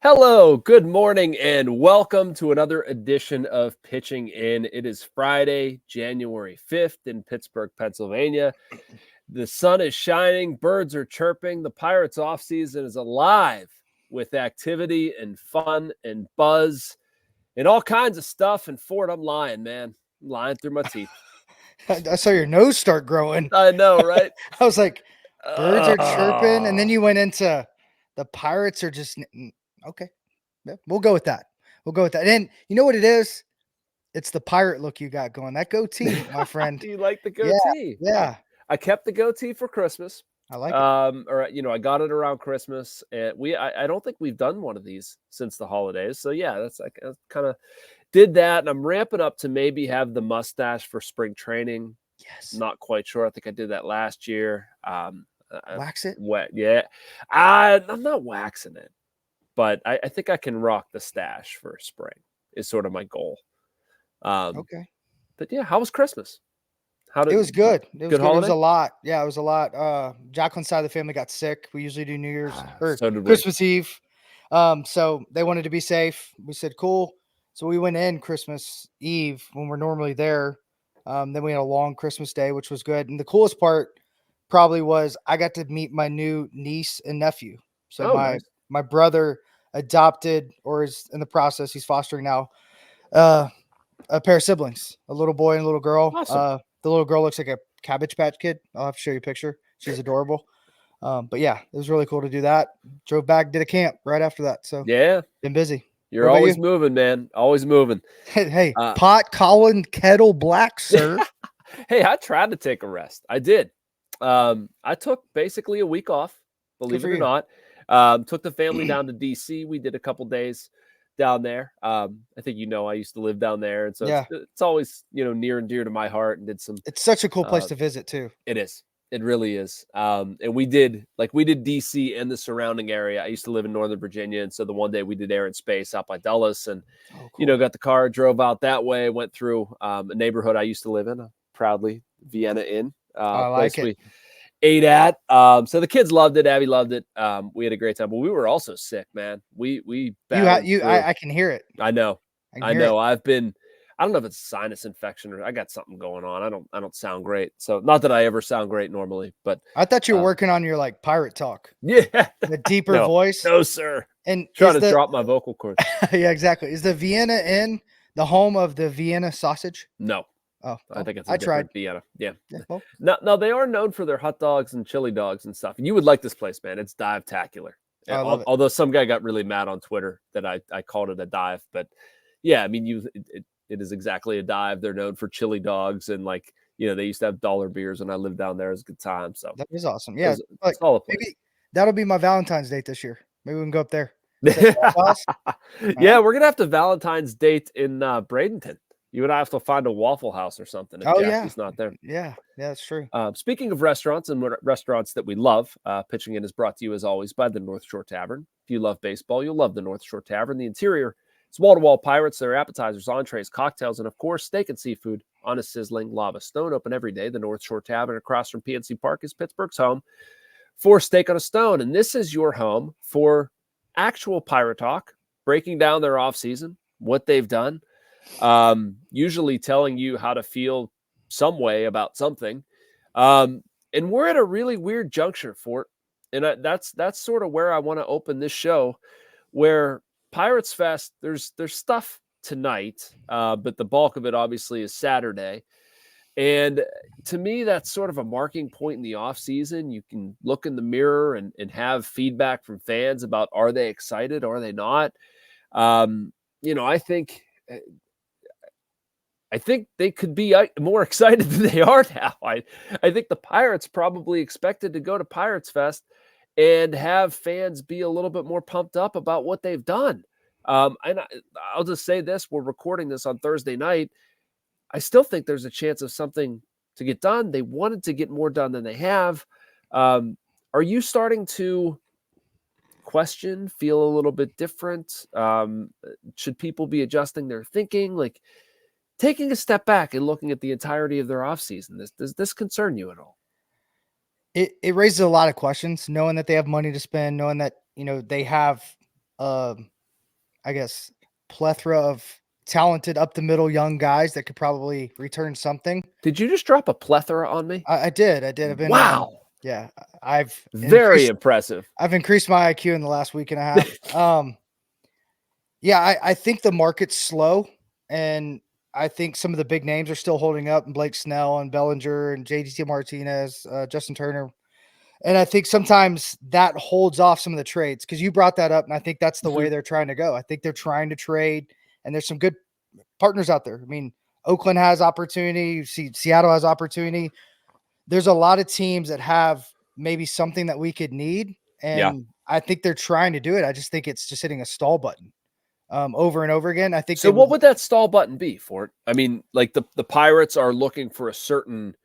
Hello, good morning, and welcome to another edition of Pitching In. It is Friday, January 5th in Pittsburgh, Pennsylvania. The sun is shining, birds are chirping. The Pirates offseason is alive with activity and fun and buzz and all kinds of stuff. And Ford, I'm lying, man. I'm lying through my teeth. I saw your nose start growing. I know, right? I was like, birds are chirping. And then you went into the Pirates are just okay. Yeah, we'll go with that. And you know what it is? It's the pirate look you got going. That goatee, my friend. Do you like the goatee? Yeah. I kept the goatee for Christmas. I like it. Or I got it around Christmas, and I don't think we've done one of these since the holidays. So yeah, that's like I kind of did that, and I'm ramping up to maybe have the mustache for spring training. Yes. Not quite sure. I think I did that last year. Wax it? Wet, yeah. I'm not waxing it, but I think I can rock the stash for spring. Is sort of my goal. Okay. But yeah, how was Christmas? It was good. It was good. Holiday? It was a lot. Yeah, it was a lot. Jacqueline's side of the family got sick. We usually do New Year's or So did we. Christmas Eve. So they wanted to be safe. We said, cool. So we went in Christmas Eve when we're normally there. Then we had a long Christmas day, which was good. And the coolest part probably was I got to meet my new niece and nephew. So Nice. my brother adopted or is in the process. He's fostering now a pair of siblings, a little boy and a little girl. Awesome. The little girl looks like a Cabbage Patch Kid. I'll have to show you a picture. She's adorable. But yeah, it was really cool to do that. Drove back, did a camp right after that. So Yeah, been busy. you're always moving, man. Always moving. Hey, pot, Colin, kettle, black, sir. Hey, I tried to take a rest. I did. I took basically a week off, believe it or not. Took the family down to DC. We did a couple days down there. I think I used to live down there, and so it's always near and dear to my heart. And did some. It's such a cool place to visit too. It is. It really is. And we did DC and the surrounding area. I used to live in Northern Virginia, and so the one day we did Air and Space out by Dulles, and cool. got the car, drove out that way, went through a neighborhood I used to live in, proudly Vienna Inn. I like it. We ate at. So the kids loved it. Abby loved it. We had a great time, but we were also sick, man. I can hear it. I know. I don't know if it's a sinus infection or I got something going on. I don't sound great. So not that I ever sound great normally, but I thought you were working on your pirate talk. Yeah. The deeper voice. No, sir. And trying to drop my vocal cords. Yeah, exactly. Is the Vienna Inn the home of the Vienna sausage? No. Oh, I think it's I tried Vienna. Yeah. Well. No, they are known for their hot dogs and chili dogs and stuff. You would like this place, man. It's dive-tacular. I love it. Although some guy got really mad on Twitter that I called it a dive, but yeah, I mean it is exactly a dive. They're known for chili dogs and they used to have dollar beers when I lived down there. It was a good time. So that is awesome. Yeah, it's all a place. Maybe that'll be my Valentine's date this year. Maybe we can go up there. Yeah, we're gonna have to Valentine's date in Bradenton. You and I have to find a Waffle House or something if Jackie's not there. Yeah, that's true. Speaking of restaurants and restaurants that we love, Pitching In is brought to you as always by the North Shore Tavern. If you love baseball, you'll love the North Shore Tavern. The interior is wall-to-wall Pirates. Their appetizers, entrees, cocktails, and of course, steak and seafood on a sizzling lava stone. Open every day. The North Shore Tavern across from PNC Park is Pittsburgh's home for steak on a stone. And this is your home for actual Pirate talk, breaking down their offseason, what they've done, usually telling you how to feel some way about something. And we're at a really weird juncture for it. And that's sort of where I want to open this show, where Pirates Fest, there's stuff tonight, but the bulk of it obviously is Saturday. And to me, that's sort of a marking point in the offseason. You can look in the mirror and have feedback from fans about, are they excited? Are they not? I think they could be more excited than they are now. I think the Pirates probably expected to go to Pirates Fest and have fans be a little bit more pumped up about what they've done. And I'll just say this, we're recording this on Thursday night. I still think there's a chance of something to get done. They wanted to get more done than they have. Are you starting to question, feel a little bit different? Should people be adjusting their thinking? Taking a step back and looking at the entirety of their offseason, does this concern you at all? It raises a lot of questions, knowing that they have money to spend, knowing that, they have I guess, plethora of talented up the middle young guys that could probably return something. Did you just drop a plethora on me? I did. I've been, Wow. yeah, I've Very impressive. increased my IQ in the last week and a half. Yeah, I think the market's slow, and I think some of the big names are still holding up, and Blake Snell and Bellinger and JDT Martinez, Justin Turner. And I think sometimes that holds off some of the trades because you brought that up, and I think that's the way they're trying to go. I think they're trying to trade, and there's some good partners out there. I mean, Oakland has opportunity. You see Seattle has opportunity. There's a lot of teams that have maybe something that we could need, Yeah. and I think they're trying to do it. I just think it's just hitting a stall button over and over again. I think So what would that stall button be for it? I mean, like the Pirates are looking for a certain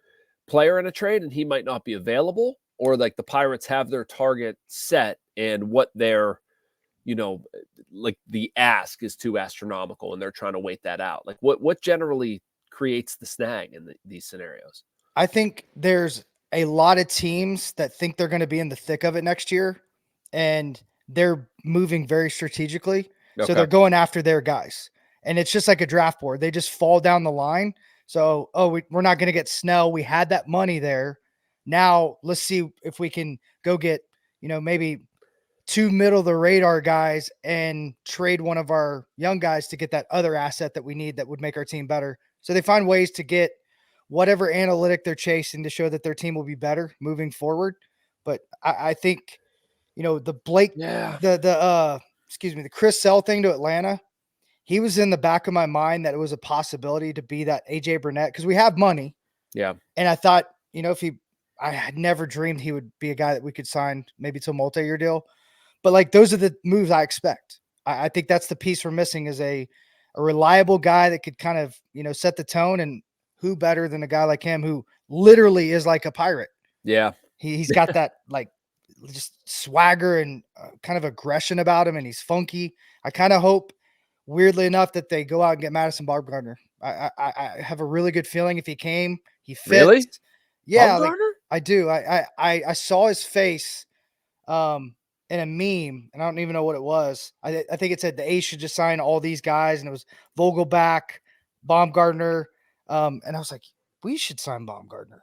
player in a trade and he might not be available, or like the Pirates have their target set and what their, like the ask is too astronomical and they're trying to wait that out. Like what generally creates the snag in these scenarios? I think there's a lot of teams that think they're going to be in the thick of it next year, and they're moving very strategically. So they're going after their guys, and it's just like a draft board. They just fall down the line. So, we're not going to get Snell. We had that money there. Now let's see if we can go get, maybe 2 middle of the radar guys and trade one of our young guys to get that other asset that we need that would make our team better. So they find ways to get whatever analytic they're chasing to show that their team will be better moving forward. But I think, the Blake, the Chris Sale thing to Atlanta, he was in the back of my mind that it was a possibility to be that AJ Burnett because we have money. Yeah. And I thought, I had never dreamed he would be a guy that we could sign maybe to a multi-year deal. But like those are the moves I expect. I think that's the piece we're missing is a reliable guy that could kind of, set the tone, and who better than a guy like him who literally is like a pirate. Yeah. He's got that like just swagger and kind of aggression about him, and he's funky. I kind of hope, weirdly enough, that they go out and get Madison Bumgarner. I have a really good feeling if he came, he fits. Really? Yeah, like, I do. I saw his face in a meme, and I don't even know what it was. I think it said the A's should just sign all these guys, and it was Vogelback, Baumgartner, and I was like, we should sign Baumgartner.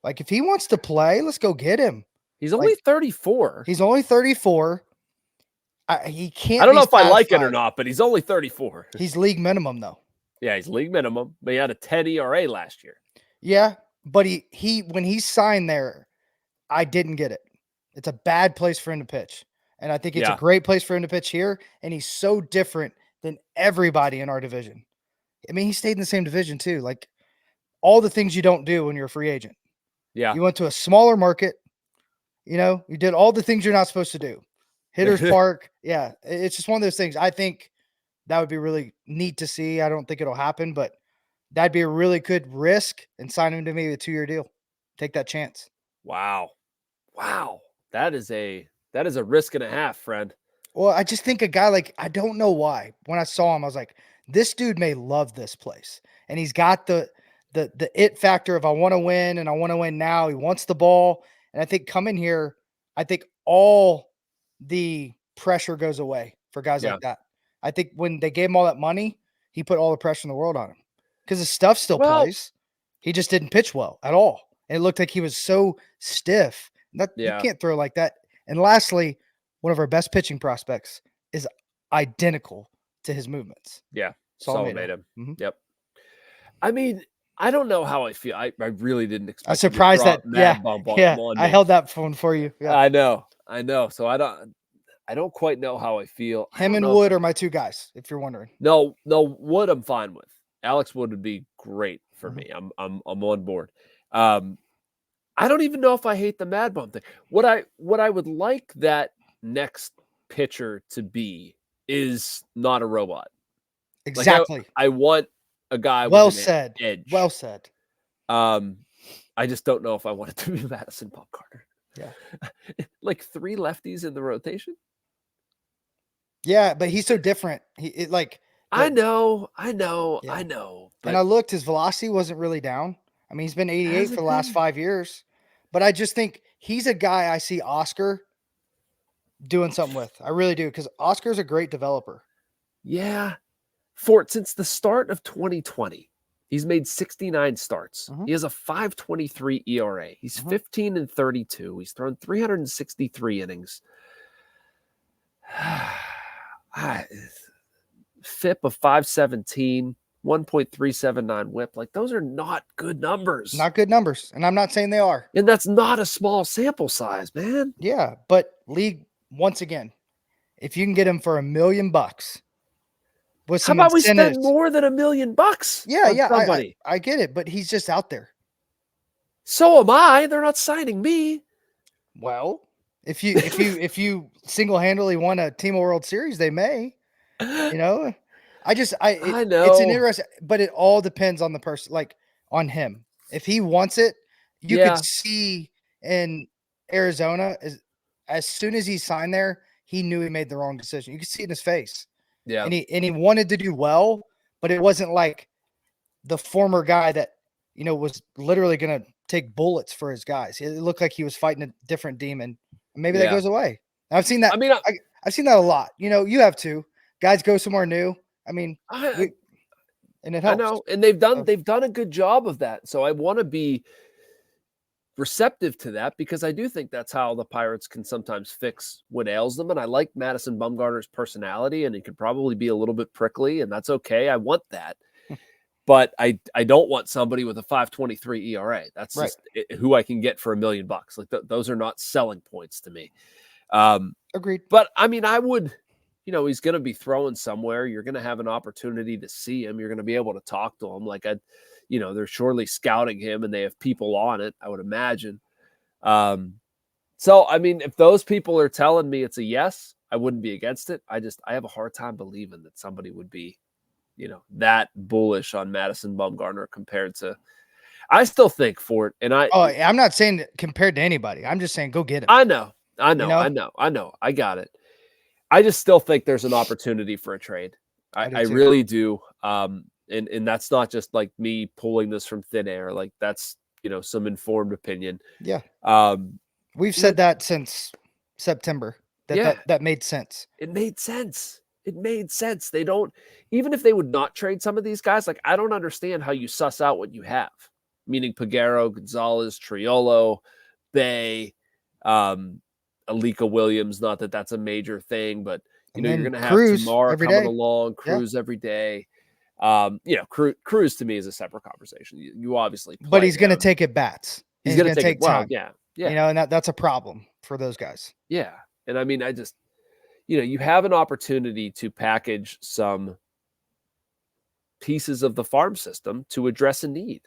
Like, if he wants to play, let's go get him. He's only 34. He's only 34. He can't. I don't know if I like it or not, but he's only 34. He's league minimum though. Yeah, he's league minimum, but he had a 10 ERA last year. Yeah, but he when he signed there, I didn't get it. It's a bad place for him to pitch. And I think it's a great place for him to pitch here. And he's so different than everybody in our division. I mean, he stayed in the same division too. Like all the things you don't do when you're a free agent. Yeah. You went to a smaller market. You did all the things you're not supposed to do. Hitters Park. Yeah. It's just one of those things. I think that would be really neat to see. I don't think it'll happen, but that'd be a really good risk and sign him to maybe a 2-year deal. Take that chance. Wow. That is a risk and a half, friend. Well, I just think a guy like, I don't know why. When I saw him, I was like, this dude may love this place. And he's got the it factor of I want to win and I want to win now. He wants the ball. And I think coming here, I think all the pressure goes away for guys like that. I think when they gave him all that money, he put all the pressure in the world on him because his stuff still plays. He just didn't pitch well at all. And it looked like he was so stiff. You can't throw like that. And lastly, one of our best pitching prospects is identical to his movements. Yeah. Saul made him. Mm-hmm. Yep. I mean, I don't know how I feel. I really didn't expect. I'm surprised that. I held that phone for you. Yeah. I know. So I don't quite know how I feel. Him and Wood are my two guys, if you're wondering. No, Wood I'm fine with. Alex Wood would be great for me. I'm on board. I don't even know if I hate the Mad Bum thing. What I would like that next pitcher to be is not a robot. Exactly. Like I want a guy with an edge. Well said. I just don't know if I want it to be Madison Bumgarner. Yeah. Like 3 lefties in the rotation. Yeah, but he's so different. I know. Yeah. But and I looked, his velocity wasn't really down. I mean, he's been 88 for the last 5 years. But I just think he's a guy I see Oscar doing something with. I really do, because Oscar's a great developer. Yeah. Since the start of 2020, he's made 69 starts. He has a 5.23 ERA. He's 15-32. He's thrown 363 innings. FIP of 517, 1.379 whip. Like, those are not good numbers. Not good numbers. And I'm not saying they are. And that's not a small sample size, man. Yeah. But league, once again, if you can get him for $1 million with some How about incentives, we spend more than $1 million? Yeah. Somebody. I get it, but he's just out there. So am I. They're not signing me. Well, if you single-handedly won a Team World Series, they may. I know. It's an interesting, but it all depends on the person, like on him. If he wants it, you could see in Arizona as soon as he signed there, he knew he made the wrong decision. You could see it in his face. Yeah. And he wanted to do well, but it wasn't like the former guy that, was literally going to take bullets for his guys. It looked like he was fighting a different demon. Maybe that goes away. I've seen that. I've seen that a lot. You have too. Guys go somewhere new. And it helps. I know, and they've done a good job of that. So I want to be receptive to that because I do think that's how the Pirates can sometimes fix what ails them. And I like Madison Bumgarner's personality, and he could probably be a little bit prickly, and that's okay. I want that. But I don't want somebody with a 5.23 ERA. That's just who I can get for $1 million. Like those are not selling points to me. Agreed. But I mean, I would, he's going to be throwing somewhere. You're going to have an opportunity to see him. You're going to be able to talk to him. Like they're surely scouting him, and they have people on it, I would imagine. So I mean, if those people are telling me it's a yes, I wouldn't be against it. I have a hard time believing that somebody would be, that bullish on Madison Bumgarner compared to. I still think Fort and I'm not saying compared to anybody. I'm just saying go get him. I know. I got it. I just still think there's an opportunity for a trade. I really do. And that's not just like me pulling this from thin air. Like that's, some informed opinion. Yeah. We've said that since September. That made sense. It made sense. They don't, even if they would not trade some of these guys, like I don't understand how you suss out what you have, meaning Peguero, Gonzalez, Triolo, Bay, Alika Williams. Not that that's a major thing, but you're going to have Tamar coming along, Cruz every day. Cruz to me is a separate conversation. You obviously, but he's going to take at bats. He's going to take time. Yeah. And that's a problem for those guys. Yeah, and I mean, I just. You have an opportunity to package some pieces of the farm system to address a need.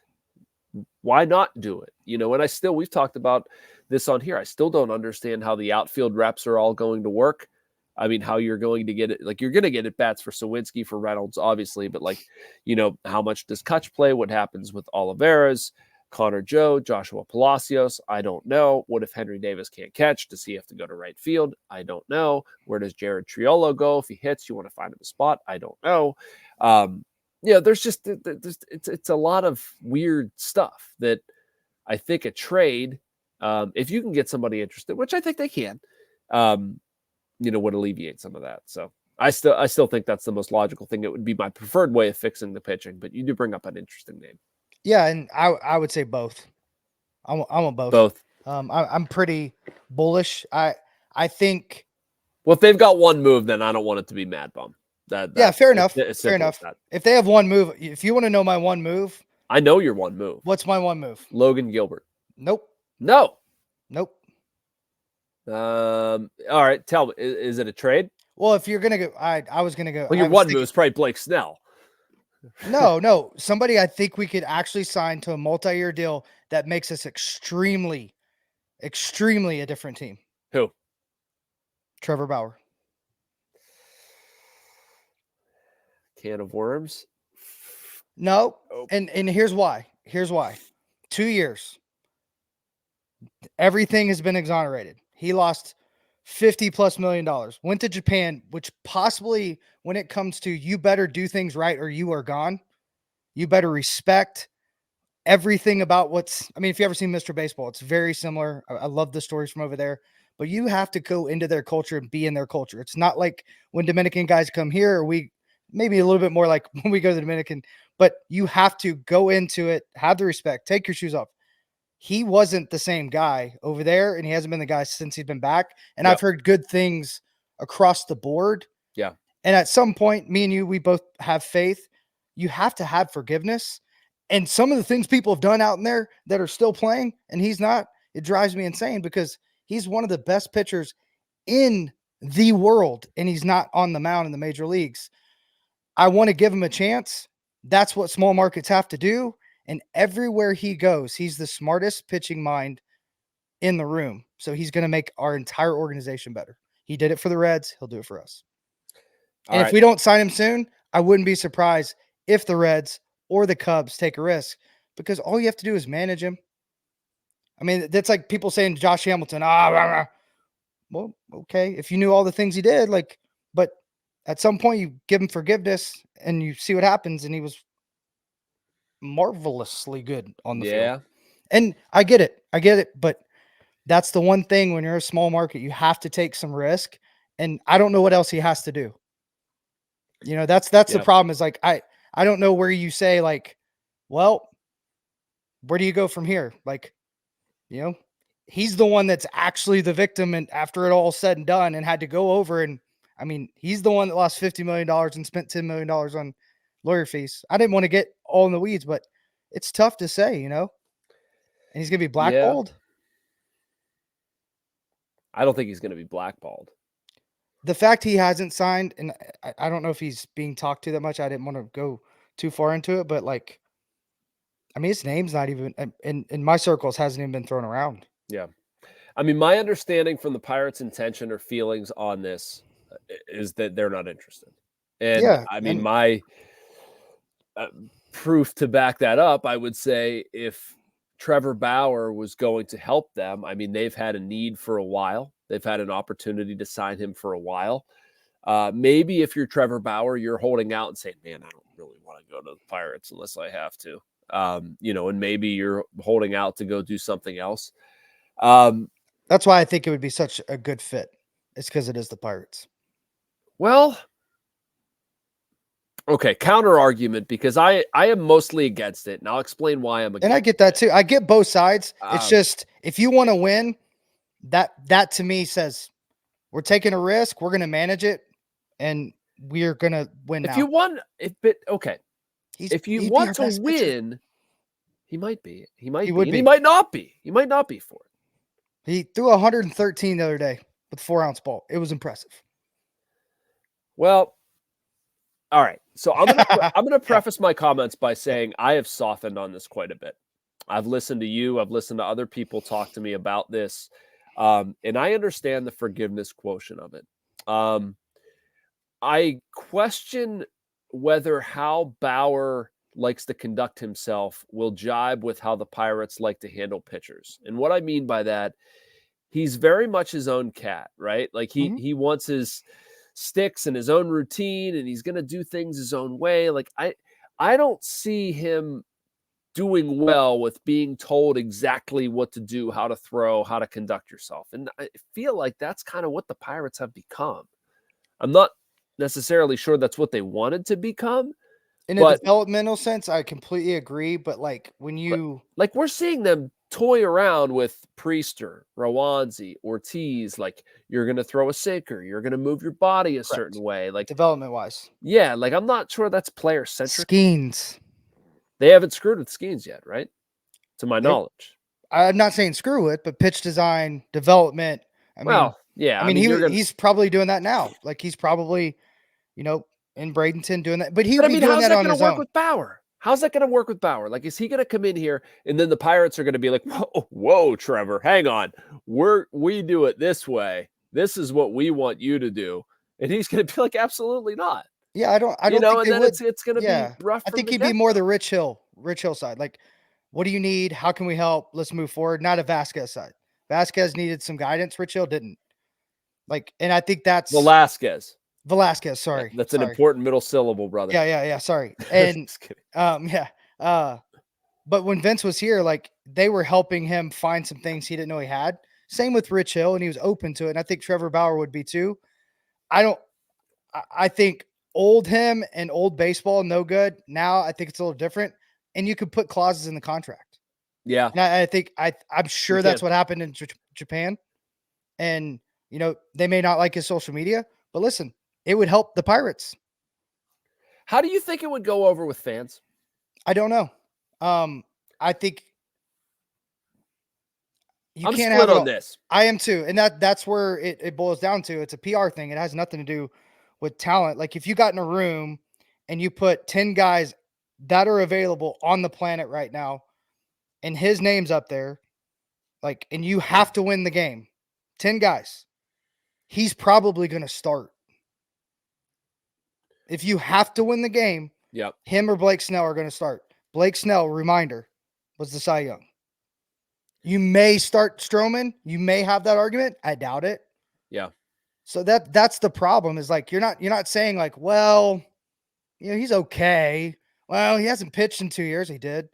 Why not do it? And we've talked about this on here. I still don't understand how the outfield reps are all going to work. I mean, how you're going to get it. Like, you're going to get at bats for Sawinski, for Reynolds, obviously. But, how much does Kutch play? What happens with Oliveras? Connor Joe, Joshua Palacios, I don't know. What if Henry Davis can't catch? Does he have to go to right field? I don't know. Where does Jared Triolo go? If he hits, you want to find him a spot? I don't know. It's a lot of weird stuff that I think a trade, if you can get somebody interested, which I think they can, would alleviate some of that. So I still think that's the most logical thing. It would be my preferred way of fixing the pitching, but you do bring up an interesting name. Yeah, and I would say both. I want both. Both. I'm pretty bullish. I think. Well, if they've got one move, then I don't want it to be Mad Bum. Fair enough. Fair enough. If they have one move, if you want to know my one move, I know your one move. What's my one move? Logan Gilbert. Nope. No. Nope. All right. Tell me, is it a trade? Well, if you're gonna go, I was gonna go. Well, your one move is probably Blake Snell. No. Somebody I think we could actually sign to a multi-year deal that makes us extremely a different team. Who? Trevor Bauer. Can of worms? No. Oh. And here's why. 2 years. Everything has been exonerated. He lost $50+ million. Went to Japan, which possibly, when it comes to you better do things right or you are gone, you better respect everything about if you ever seen Mr. Baseball, it's very similar. I love the stories from over there, but you have to go into their culture and be in their culture. It's not like when Dominican guys come here or we maybe a little bit more like when we go to the Dominican, but you have to go into it, have the respect, take your shoes off. He wasn't the same guy over there, and he hasn't been the guy since he's been back. And Yep. I've heard good things across the board. Yeah. And at some point, me and you, we both have faith. You have to have forgiveness. And some of the things people have done out in there that are still playing, and he's not, it drives me insane because he's one of the best pitchers in the world, and he's not on the mound in the major leagues. I want to give him a chance. That's what small markets have to do. And everywhere he goes, he's the smartest pitching mind in the room. So he's going to make our entire organization better. He did it for the Reds. He'll do it for us. And if we don't sign him soon, I wouldn't be surprised if the Reds or the Cubs take a risk, because all you have to do is manage him. I mean, that's like people saying Josh Hamilton. Well, okay. If you knew all the things he did, but at some point you give him forgiveness and you see what happens. And he was marvelously good on the field. And I get it. But that's the one thing when you're a small market, you have to take some risk. And I don't know what else he has to do. That's the problem is like, I don't know where you say like, well, where do you go from here? Like, he's the one that's actually the victim. And after it all said and done and had to go over. And I mean, he's the one that lost $50 million and spent $10 million on lawyer fees. I didn't want to get all in the weeds, but it's tough to say, and he's going to be blackballed. Yeah. I don't think he's going to be blackballed. The fact he hasn't signed, and I don't know if he's being talked to that much. I didn't want to go too far into it, but his name's not even in my circles hasn't even been thrown around. Yeah. I mean, my understanding from the Pirates' intention or feelings on this is that they're not interested. And yeah, I mean, my proof to back that up, I would say if Trevor Bauer was going to help them, I mean, they've had a need for a while. They've had an opportunity to sign him for a while. Maybe if you're Trevor Bauer, you're holding out and saying, man, I don't really want to go to the Pirates unless I have to. And maybe you're holding out to go do something else. That's why I think it would be such a good fit. It's because it is the Pirates. Well, okay, counter argument, because I am mostly against it, and I'll explain why I'm against it. And I get that too. I get both sides. It's just, if you want to win, that to me says we're taking a risk, we're going to manage it, and we're going to win. If you want, if you want to win, he might be. He might be. And he might not be. He might not be for it. He threw 113 the other day with 4-ounce ball. It was impressive. Well, all right. So I'm gonna preface my comments by saying I have softened on this quite a bit. I've listened to you. I've listened to other people talk to me about this, and I understand the forgiveness quotient of it. I question whether how Bauer likes to conduct himself will jibe with how the Pirates like to handle pitchers. And what I mean by that, he's very much his own cat, right? Like he wants his sticks and his own routine, and he's going to do things his own way. Like I don't see him doing well with being told exactly what to do, how to throw, how to conduct yourself. And I feel like that's kind of what the Pirates have become. I'm not necessarily sure that's what they wanted to become. In a developmental sense, I completely agree. But we're seeing them toy around with Priester, Rawanzi, Ortiz. Like, you're going to throw a sinker, you're going to move your body a certain way. Like, development wise. Yeah. Like, I'm not sure that's player centric. Skeens. They haven't screwed with Skeens yet, right? To my knowledge. I'm not saying screw it, but pitch design, development. I mean, he's probably doing that now. Like, he's probably, in Bradenton doing that, but he'll be doing that on his own. How's that going to work with Bauer? How's that going to work with Bauer? Like, is he going to come in here and then the Pirates are going to be like, whoa, Trevor, hang on. We do it this way. This is what we want you to do. And he's going to be like, absolutely not. Yeah, I don't think and then it's going to be rough. I think he'd be more the Rich Hill side. Like, what do you need? How can we help? Let's move forward. Not a Vasquez side. Vasquez needed some guidance. Rich Hill didn't. Like, and I think that's Velasquez. Sorry. That's an important middle syllable, brother. Yeah. Sorry. And but when Vince was here, like, they were helping him find some things he didn't know he had. Same with Rich Hill, and he was open to it. And I think Trevor Bauer would be too. I think old him and old baseball, no good. Now I think it's a little different, and you could put clauses in the contract. Yeah, And I think I'm sure you that's can. what happened in Japan. And they may not like his social media, but listen, it would help the Pirates. How do you think it would go over with fans? I don't know. I think you I'm can't have split it on all. this. I am too. And that's where it boils down to. It's a PR thing. It has nothing to do with talent. Like if you got in a room and you put 10 guys that are available on the planet right now and his name's up there, like, and you have to win the game, 10 guys, he's probably going to start. If you have to win the game, Yep. him or Blake Snell are going to start. Blake Snell, reminder, was the Cy Young. You may start Stroman. You may have that argument. I doubt it. Yeah. So that's the problem is like, you're not saying like, well, he's okay. Well, he hasn't pitched in 2 years. He did.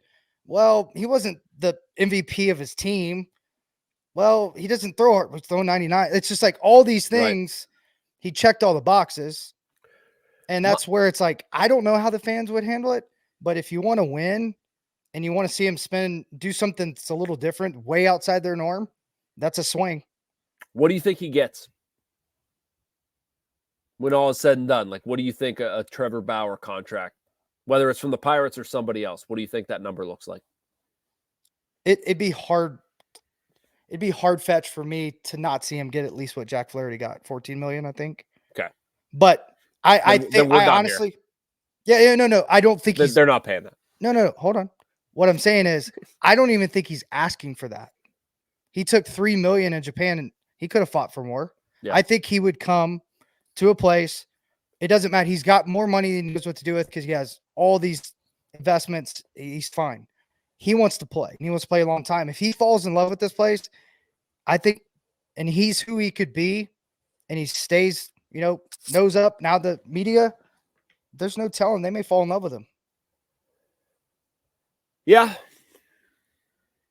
Well, he wasn't the MVP of his team. Well, he doesn't throw hard. He's throwing 99. It's just like all these things. Right. He checked all the boxes. And that's where it's like, I don't know how the fans would handle it. But if you want to win and you want to see him do something that's a little different, way outside their norm, that's a swing. What do you think he gets when all is said and done? Like, what do you think a Trevor Bauer contract, whether it's from the Pirates or somebody else, what do you think that number looks like? It'd be hard. It'd be hard fetch for me to not see him get at least what Jack Flaherty got, 14 million, I think. Okay. But I think I honestly, no, I don't think they're not paying that. No, hold on. What I'm saying is, I don't even think he's asking for that. He took $3 million in Japan, and he could have fought for more. Yeah. I think he would come to a place. It doesn't matter. He's got more money than he knows what to do with because he has all these investments. He's fine. He wants to play. And he wants to play a long time. If he falls in love with this place, I think, and he's who he could be, and he stays, nose up. Now the media, there's no telling. They may fall in love with him. Yeah,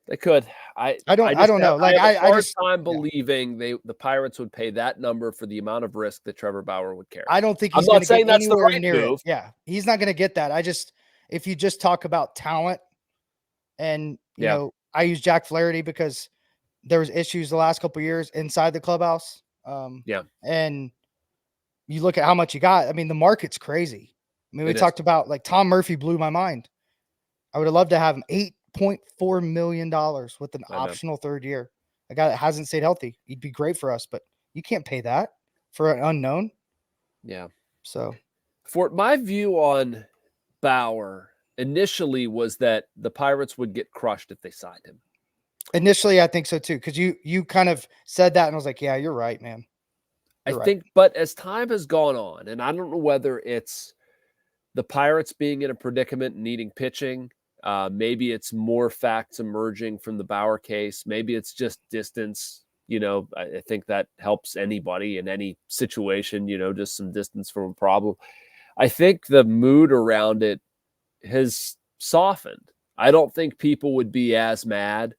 they could. I don't know. Like I have a hard time believing the Pirates would pay that number for the amount of risk that Trevor Bauer would carry. I don't think he's going to get that's anywhere the right near move. It. Yeah, he's not going to get that. If you just talk about talent, and I use Jack Flaherty because there was issues the last couple of years inside the clubhouse. And you look at how much you got. I mean, the market's crazy. I mean, we talked about like Tom Murphy blew my mind. I would have loved to have him $8.4 million with an optional third year. A guy that hasn't stayed healthy. He'd be great for us, but you can't pay that for an unknown. Yeah. So for my view on Bauer initially was that the Pirates would get crushed if they signed him. Initially, I think so too. Cause you kind of said that and I was like, yeah, you're right, man. I think, but as time has gone on, and I don't know whether it's the Pirates being in a predicament and needing pitching, maybe it's more facts emerging from the Bauer case. Maybe it's just distance. I think that helps anybody in any situation, just some distance from a problem. I think the mood around it has softened. I don't think people would be as mad.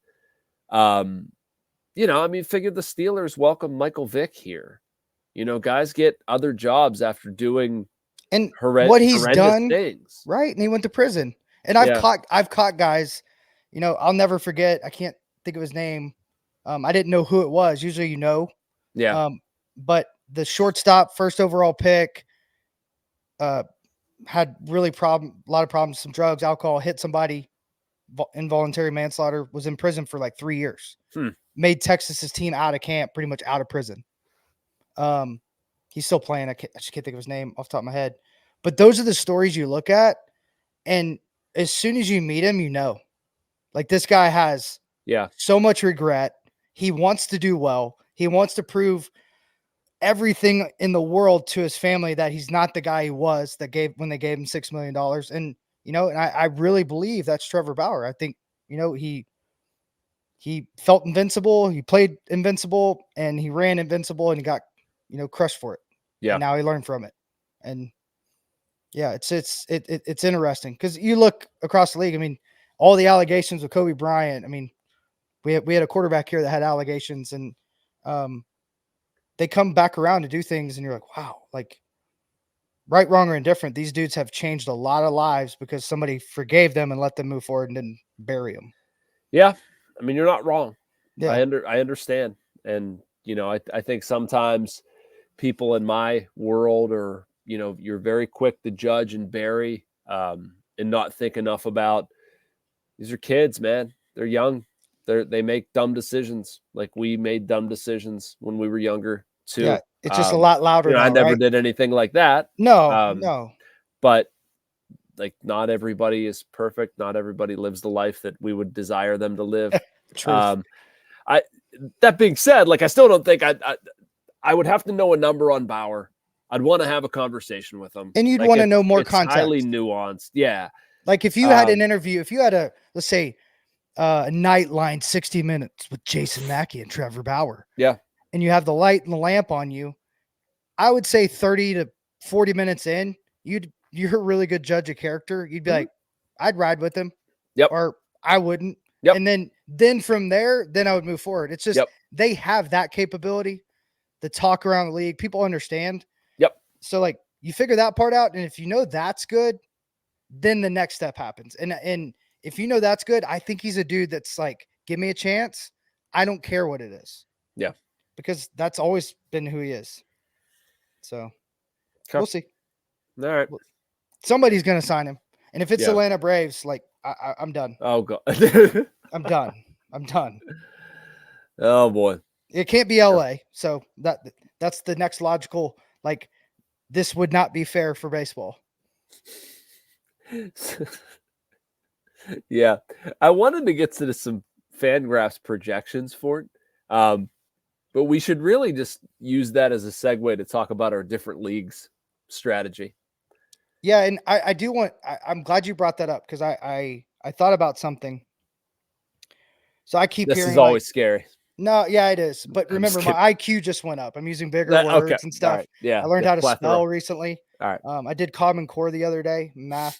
Figure the Steelers welcome Michael Vick here. Guys get other jobs after doing what he's done things. Right. And he went to prison. And I've caught guys, I'll never forget. I can't think of his name. I didn't know who it was. Usually, Yeah. But the shortstop, first overall pick, had really a lot of problems, some drugs, alcohol, hit somebody, involuntary manslaughter, was in prison for like 3 years. Made Texas's team out of camp, pretty much out of prison. He's still playing. I just can't think of his name off the top of my head. But those are the stories you look at, and as soon as you meet him, like this guy has so much regret. He wants to do well. He wants to prove everything in the world to his family that he's not the guy he was when they gave him $6 million. And, and I really believe that's Trevor Bauer. I think, he felt invincible. He played invincible and he ran invincible and he got, crushed for it. Yeah. And now he learned from it. And yeah, it's interesting because you look across the league. I mean, all the allegations with Kobe Bryant. I mean, we had a quarterback here that had allegations, and they come back around to do things, and you're like, wow, like right, wrong, or indifferent, these dudes have changed a lot of lives because somebody forgave them and let them move forward and didn't bury them. Yeah. I mean, you're not wrong. Yeah. I understand. And, I think sometimes people in my world are, you're very quick to judge and bury, and not think enough about these are kids, man. They're young. They make dumb decisions. Like we made dumb decisions when we were younger too. Yeah. It's just a lot louder now, I never right? did anything like that. No. But like not everybody is perfect. Not everybody lives the life that we would desire them to live. Truth. That being said, like I still don't think I would have to know a number on Bauer. I'd want to have a conversation with him. And you'd like want to know more it's context. highly nuanced. Yeah. Like if you had an interview, if you had let's say, a Nightline 60 Minutes with Jason Mackey and Trevor Bauer. Yeah. And you have the light and the lamp on you, I would say 30 to 40 minutes in, you're a really good judge of character. You'd be like, I'd ride with him. Yep. Or I wouldn't. Yep. And then from there, then I would move forward. It's just they have that capability, the talk around the league. People understand. Yep. So like you figure that part out. And if you know that's good, then the next step happens. And if you know that's good, I think he's a dude that's like, give me a chance. I don't care what it is. Yeah. Because that's always been who he is. So we'll see. All right. Somebody's going to sign him. And if it's Yeah. Atlanta Braves, like I'm done. Oh, God. I'm done. I'm done. Oh, boy. It can't be LA. So that's the next logical, like, this would not be fair for baseball. Yeah. I wanted to get to some Fangraphs projections for it. But we should really just use that as a segue to talk about our different leagues strategy. Yeah, and I do want. I'm glad you brought that up because I thought about something. So I keep hearing this is always scary. No, yeah, it is. But remember, my IQ just went up. I'm using bigger words and stuff. Right. Yeah, I learned how to plethora. spell recently. All right. I did Common Core the other day, math.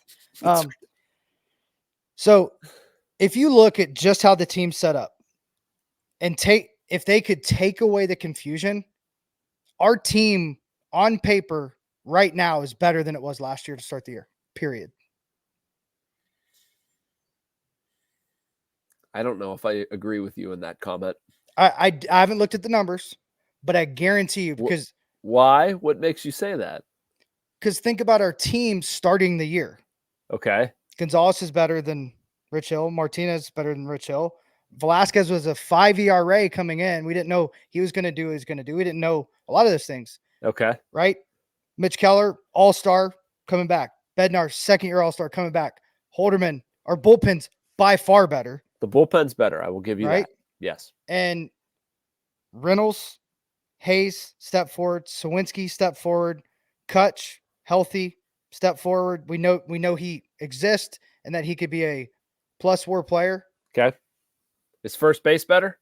So if you look at just how the team's set up, and if they could take away the confusion, our team on paper right now is better than it was last year to start the year, period. I don't know if I agree with you in that comment. I haven't looked at the numbers, but I guarantee you because why? What makes you say that? Because think about our team starting the year. Okay. Gonzalez is better than Rich Hill. Martinez is better than Rich Hill. Velasquez was a 5 ERA coming in. We didn't know he was going to do what he was going to do. We didn't know a lot of those things. Okay. Right? Mitch Keller, all-star, coming back. Bednar, second-year all-star, coming back. Holderman, our bullpen's by far better. The bullpen's better. I will give you that. Yes. And Reynolds, Hayes, step forward. Sawinski, step forward. Kutch, healthy, step forward. We know he exists and that he could be a plus WAR player. Okay. Is first base better?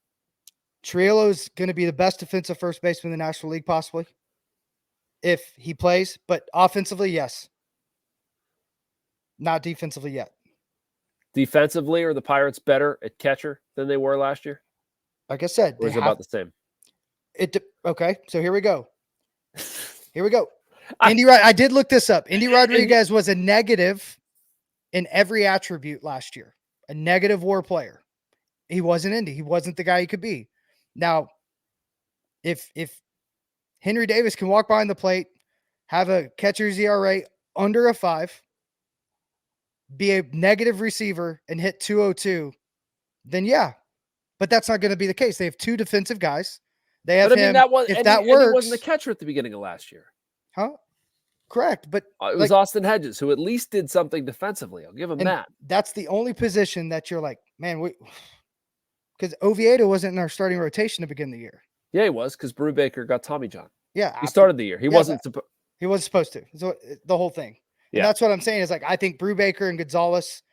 Triolo's going to be the best defensive first baseman in the National League, possibly, if he plays. But offensively, yes. Not defensively yet. Defensively, are the Pirates better at catcher than they were last year? Like I said, or is it about the same? Okay, so here we go. I did look this up. Indy Rodriguez was a negative in every attribute last year. A negative WAR player. He wasn't Indy. He wasn't the guy he could be. Now, if Henry Davis can walk behind the plate, have a catcher's ERA under a 5, be a negative receiver and hit 202, then yeah. But that's not going to be the case. They have 2 defensive guys. They have him. That works, he wasn't the catcher at the beginning of last year. Huh? Correct. But it was Austin Hedges, who at least did something defensively. I'll give him that. That's the only position that you're like, man, because Oviedo wasn't in our starting rotation to begin the year. Yeah, he was, because Brubaker got Tommy John. Yeah. He started the year. He wasn't supposed to. So the whole thing. Yeah. And that's what I'm saying is like, I think Brubaker and Gonzalez.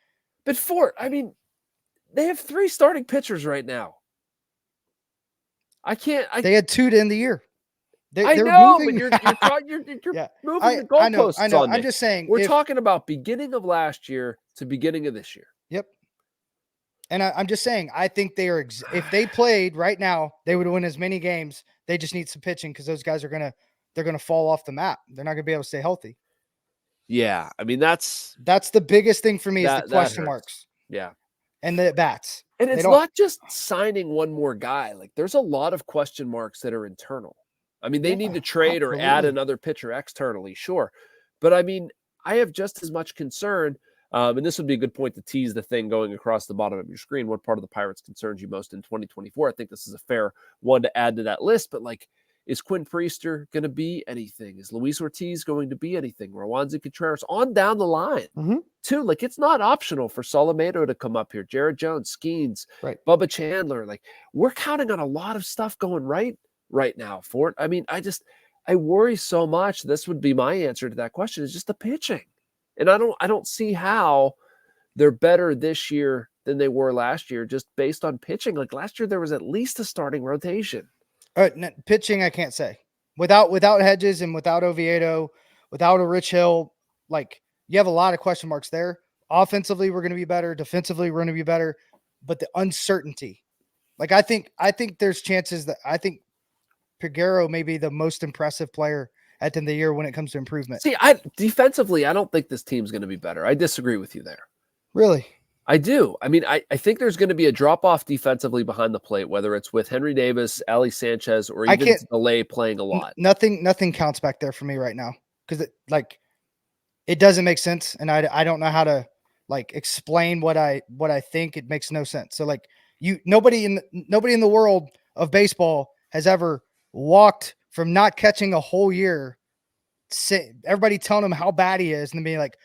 But they have 3 starting pitchers right now. They had 2 to end the year. I know, but you're yeah. moving the goalposts. I know. On me. I'm just saying. We're talking about beginning of last year to beginning of this year. Yep. And I'm just saying, I think they are. If they played right now, they would win as many games. They just need some pitching because those guys they're gonna fall off the map. They're not gonna be able to stay healthy. Yeah, I mean that's the biggest thing for me is the that question hurts. marks Yeah. and the bats. And They it's don't. not just signing one more guy. Like there's a lot of question marks that are internal. I mean, they need Yeah, to trade or add absolutely. another pitcher externally, sure. But I mean, I have just as much concern. And this would be a good point to tease the thing going across the bottom of your screen. What part of the Pirates concerns you most in 2024? I think this is a fair one to add to that list. But like, is Quinn Priester going to be anything? Is Luis Ortiz going to be anything? Rowanzi Contreras on down the line. Mhm. Too. Like it's not optional for Solomedo to come up here. Jared Jones, Skeens, Right. Bubba Chandler. Like we're counting on a lot of stuff going right now for it. I mean, I worry so much. This would be my answer to that question is just the pitching. And I don't see how they're better this year than they were last year just based on pitching. Like last year there was at least a starting rotation. Pitching, I can't say. Without Hedges and without Oviedo, without a Rich Hill, like you have a lot of question marks there. Offensively, we're going to be better. Defensively, we're going to be better. But the uncertainty, like I think there's chances that I think Peguero may be the most impressive player at the end of the year when it comes to improvement. See, defensively, I don't think this team's going to be better. I disagree with you there. Really? I do. I mean, I think there's going to be a drop-off defensively behind the plate, whether it's with Henry Davis, Ali Sanchez, or even Delay playing a lot. Nothing counts back there for me right now because it doesn't make sense, and I don't know how to like explain what I think. It makes no sense. So like nobody in the world of baseball has ever walked from not catching a whole year. Everybody telling him how bad he is, and then being like,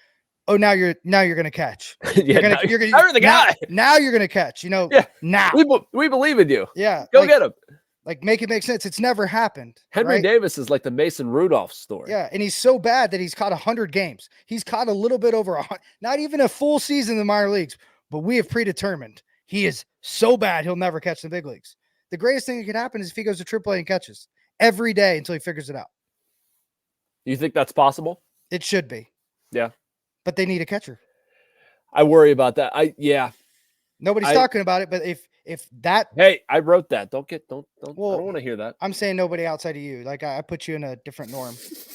"Oh, now you're gonna catch. You're the guy. Now you're gonna catch. You know, yeah. Now we believe in you. Yeah, go get him. Like make it make sense. It's never happened. Henry Davis is like the Mason Rudolph story. Yeah, and he's so bad that he's caught 100 games. He's caught a little bit over not even a full season in the minor leagues. But we have predetermined he is so bad he'll never catch the big leagues. The greatest thing that could happen is if he goes to AAA and catches every day until he figures it out. You think that's possible? It should be. Yeah. But they need a catcher. I worry about that. Nobody's talking about it, but if that Hey, I wrote that. Well, I don't want to hear that. I'm saying nobody outside of you. Like I put you in a different norm.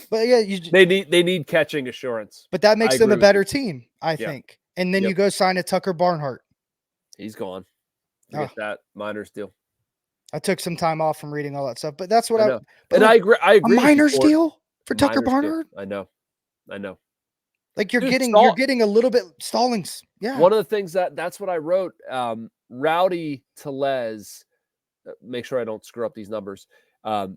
But yeah, they need catching assurance. But that makes them a better team, I think. And then you go sign a Tucker Barnhart. He's gone. Get that minors deal. I took some time off from reading all that stuff, but that's what I know. I agree. I agree. A minors deal for Tucker Barnhart? I know. Like you're getting a little bit Stallings. Yeah. One of the things that's what I wrote. Rowdy Tellez, make sure I don't screw up these numbers.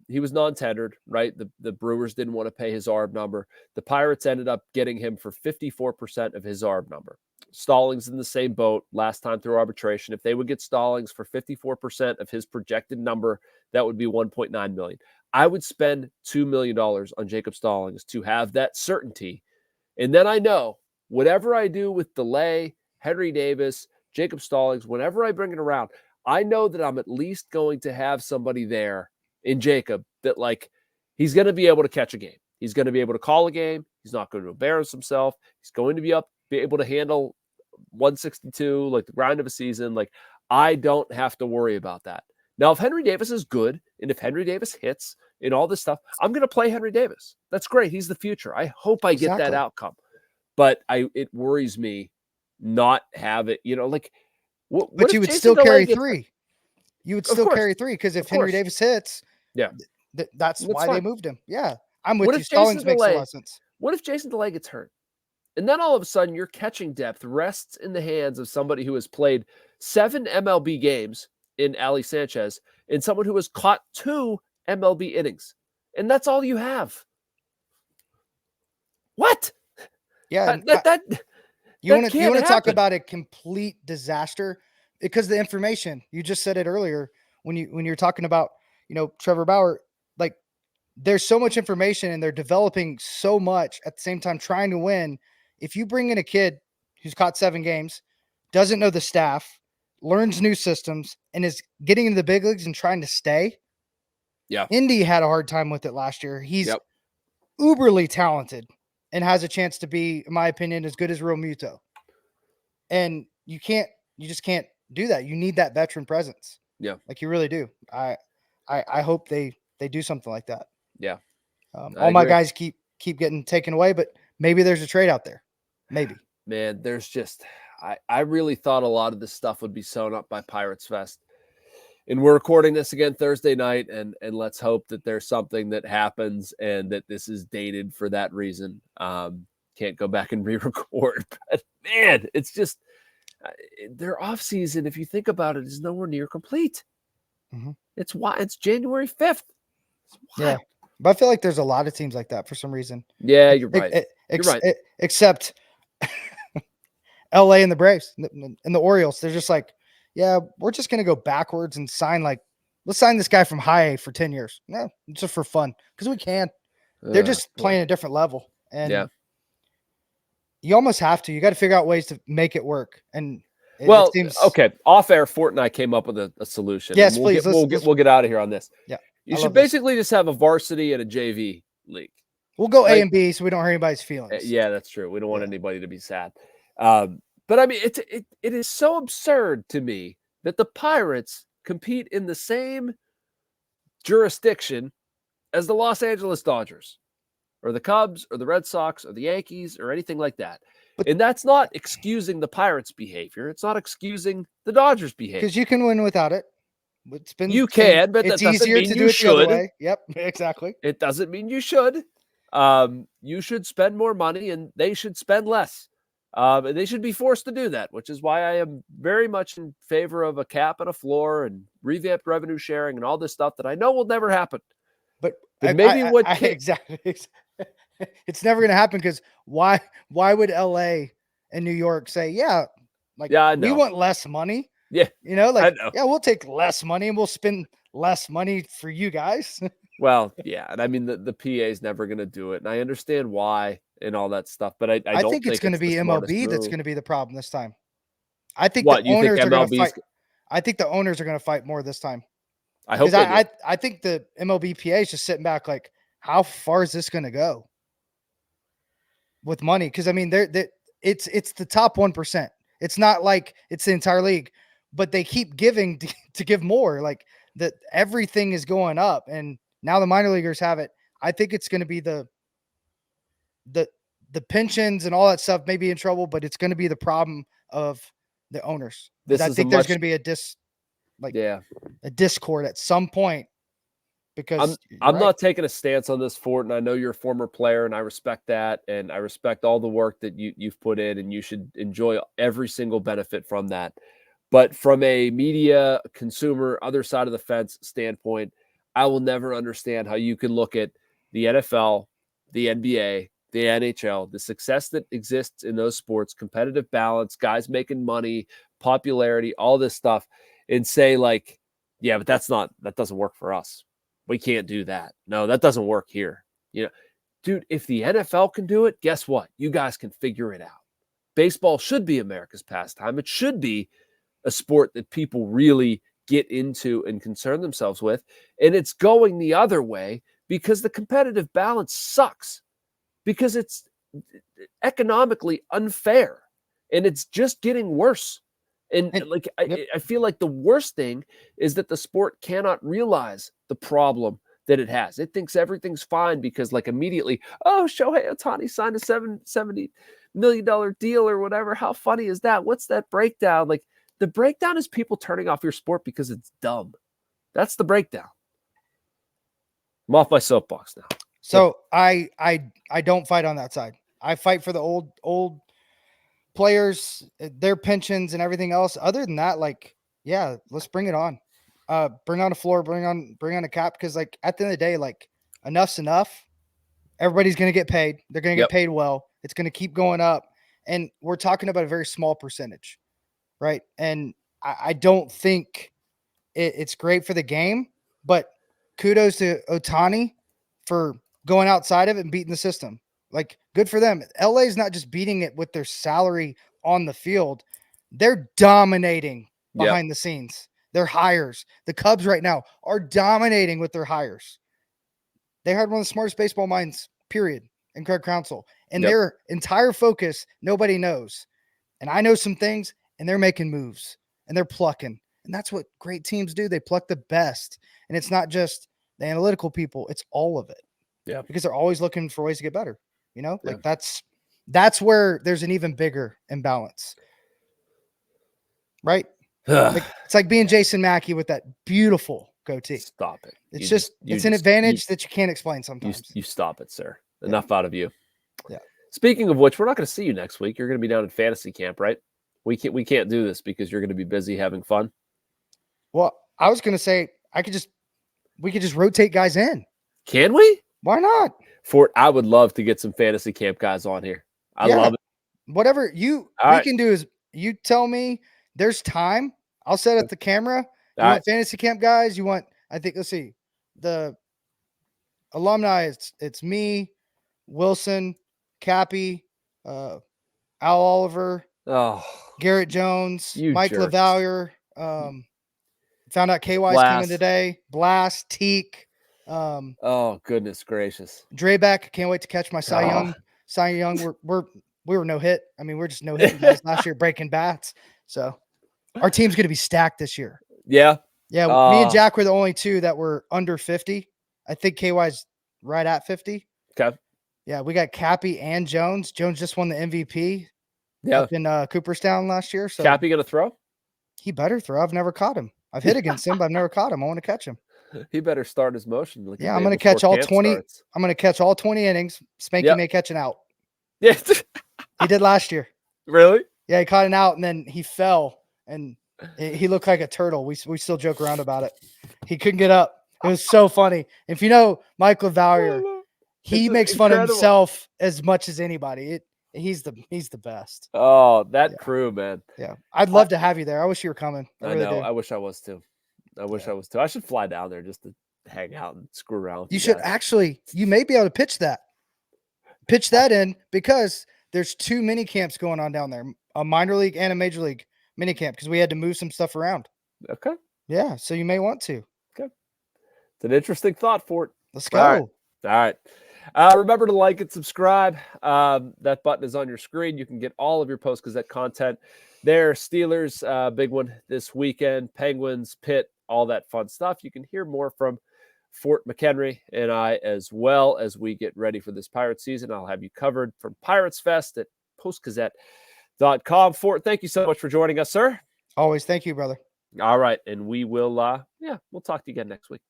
He was non-tendered, right? The Brewers didn't want to pay his ARB number. The Pirates ended up getting him for 54% of his ARB number. Stallings in the same boat last time through arbitration. If they would get Stallings for 54% of his projected number, that would be $1.9 million. I would spend $2 million on Jacob Stallings to have that certainty. And then I know whatever I do with Delay, Henry Davis, Jacob Stallings, whenever I bring it around, I know that I'm at least going to have somebody there in Jacob that like he's going to be able to catch a game. He's going to be able to call a game. He's not going to embarrass himself. He's going to be able to handle 162, like the grind of a season. Like I don't have to worry about that. Now, if Henry Davis is good and if Henry Davis hits and all this stuff, I'm going to play Henry Davis. That's great. He's the future. I hope I get that outcome. But it worries me not have it, like but you would still carry three. You would still carry three because if Henry Davis hits, that's why they moved him. Yeah. I'm with you. Stallings makes a lot of sense. What if Jason Delay gets hurt? And then all of a sudden your catching depth rests in the hands of somebody who has played 7 MLB games in Ali Sanchez and someone who has caught 2 MLB innings. And that's all you have. What? Yeah. You want to talk about a complete disaster because the information, you just said it earlier when you're talking about, Trevor Bauer, like there's so much information and they're developing so much at the same time trying to win. If you bring in a kid who's caught 7 games, doesn't know the staff, learns new systems, and is getting into the big leagues and trying to stay. Yeah. Indy had a hard time with it last year. He's uberly talented and has a chance to be, in my opinion, as good as Real Muto. And you just can't do that. You need that veteran presence. Yeah. Like you really do. I hope they do something like that. Yeah. All my guys keep getting taken away, but maybe there's a trade out there. Maybe. Man, there's just I really thought a lot of this stuff would be sewn up by Pirates Fest. And we're recording this again Thursday night, and let's hope that there's something that happens and that this is dated for that reason. Can't go back and re-record, but man, it's just their off season, if you think about it, is nowhere near complete. Mm-hmm. It's January 5th. Yeah, but I feel like there's a lot of teams like that for some reason. Yeah, you're right. You're right. Except LA and the Braves and the Orioles. They're just like, yeah, we're just going to go backwards and let's sign this guy from high A for 10 years. No, just for fun. Because we can. They're just playing a different level. And you almost have to. You got to figure out ways to make it work. And it seems okay. Off air, Fort and I came up with a solution. Yes, please. We'll get out of here on this. Yeah. You should basically just have a varsity and a JV league. We'll go A and B so we don't hurt anybody's feelings. Yeah, that's true. We don't want anybody to be sad. But I mean, it is so absurd to me that the Pirates compete in the same jurisdiction as the Los Angeles Dodgers or the Cubs or the Red Sox or the Yankees or anything like that. And that's not excusing the Pirates' behavior. It's not excusing the Dodgers' behavior. Because you can win without it. But it's easier to do it the other way. Yep, exactly. It doesn't mean you should. You should spend more money and they should spend less. And they should be forced to do that, which is why I am very much in favor of a cap and a floor and revamped revenue sharing and all this stuff that I know will never happen. But exactly. It's never going to happen because why would LA and New York say, we want less money? Yeah. We'll take less money and we'll spend less money for you guys. Well, yeah. And I mean, the PA is never going to do it. And I understand why and all that stuff, but I don't think it's going to be MLB that's going to be the problem this time. I think the owners are going to fight. I think the owners are going to fight more this time. I hope I think the MLB PA is just sitting back like, how far is this going to go with money? Because I mean, it's the top 1%. It's not like it's the entire league, but they keep giving to give more. Like that, everything is going up, and now the minor leaguers have it. I think it's going to be the pensions and all that stuff may be in trouble, but it's going to be the problem of the owners. I think there's going to be a discord at some point. Because I'm not taking a stance on this, Fort, and I know you're a former player, and I respect that, and I respect all the work that you've put in, and you should enjoy every single benefit from that. But from a media, consumer, other side of the fence standpoint, I will never understand how you can look at the NFL, the NBA, the NHL, the success that exists in those sports, competitive balance, guys making money, popularity, all this stuff, and say like, yeah, but that doesn't work for us. We can't do that. No, that doesn't work here. Dude, if the NFL can do it, guess what? You guys can figure it out. Baseball should be America's pastime. It should be a sport that people really get into and concern themselves with. And it's going the other way because the competitive balance sucks, because it's economically unfair and it's just getting worse. And I feel like the worst thing is that the sport cannot realize the problem that it has. It thinks everything's fine because immediately, Shohei Ohtani signed a $70 million deal or whatever. How funny is that? What's that breakdown? The breakdown is people turning off your sport because it's dumb. That's the breakdown. I'm off my soapbox now. So I don't fight on that side. I fight for the old players, their pensions and everything else. Other than that, let's bring it on. Bring on a floor, bring on a cap, because at the end of the day, enough's enough. Everybody's going to get paid. They're going to get paid well. It's going to keep going up. And we're talking about a very small percentage, right? And I don't think it's great for the game, but kudos to Ohtani for going outside of it and beating the system. Good for them. LA is not just beating it with their salary on the field. They're dominating behind the scenes. Their hires. The Cubs right now are dominating with their hires. They hired one of the smartest baseball minds, period, in Craig Counsell. And their entire focus, nobody knows. And I know some things, and they're making moves, and they're plucking. And that's what great teams do. They pluck the best. And it's not just the analytical people. It's all of it. Yeah. Because they're always looking for ways to get better. Like that's where there's an even bigger imbalance, right? It's like being Jason Mackey with that beautiful goatee. Stop it. It's an advantage that you can't explain sometimes. You stop it, sir. Enough out of you. Yeah. Speaking of which, we're not going to see you next week. You're going to be down in fantasy camp, right? We can't do this because you're going to be busy having fun. Well, I was going to say we could just rotate guys in. Can we? Why not? Fort, I would love to get some fantasy camp guys on here. I love it. Whatever we can do is you tell me there's time. I'll set up the camera. You want fantasy camp guys? Let's see. The alumni, it's me, Wilson, Cappy, Al Oliver, Garrett Jones, Mike LaValliere. Found out KY's coming today. Blast, Teak. Oh goodness gracious. Drebeck, can't wait to catch my Cy Young. Cy Young, we were no hit. I mean, we're just no hit guys last year breaking bats. So our team's gonna be stacked this year. Yeah. Yeah. Me and Jack were the only two that were under 50. I think KY's right at 50. Okay. Yeah, we got Cappy and Jones. Jones just won the MVP. Yeah. Up in Cooperstown last year. So Cappy gonna throw? He better throw. I've never caught him. I've hit against him, but I've never caught him. I want to catch him. He better start his motion. I'm going to catch all 20. Starts. I'm going to catch all 20 innings. Spanky may catch an out. Yeah. He did last year. Really? Yeah, he caught an out and then he fell and he looked like a turtle. We still joke around about it. He couldn't get up. It was so funny. If you know Mike LaValliere, he makes fun of himself as much as anybody. He's the best. Oh, that crew, man. Yeah. I'd love to have you there. I wish you were coming. I know. I wish I was too. I should fly down there just to hang out and screw around. You should actually, you may be able to pitch that in because there's 2 mini camps going on down there, a minor league and a major league mini camp because we had to move some stuff around. Okay. Yeah. So you may want to. Okay. It's an interesting thought, Fort. Let's go. All right. Remember to like and subscribe. That button is on your screen. You can get all of your Post-Gazette content there. Steelers, big one this weekend. Penguins, Pitt, all that fun stuff. You can hear more from Fort McKenry and I as well as we get ready for this Pirates season. I'll have you covered from Pirates Fest at postgazette.com. Fort, thank you so much for joining us, sir. Always. Thank you, brother. All right. And we will, we'll talk to you again next week.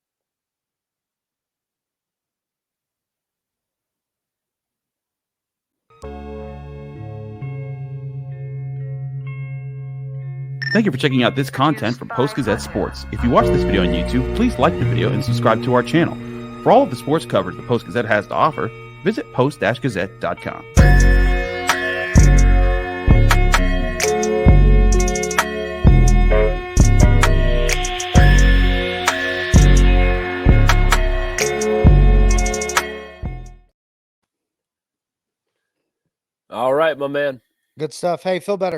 Thank you for checking out this content from Post-Gazette Sports. If you watch this video on YouTube, please like the video and subscribe to our channel. For all of the sports coverage the Post-Gazette has to offer, visit post-gazette.com. All right, my man. Good stuff. Hey, feel better.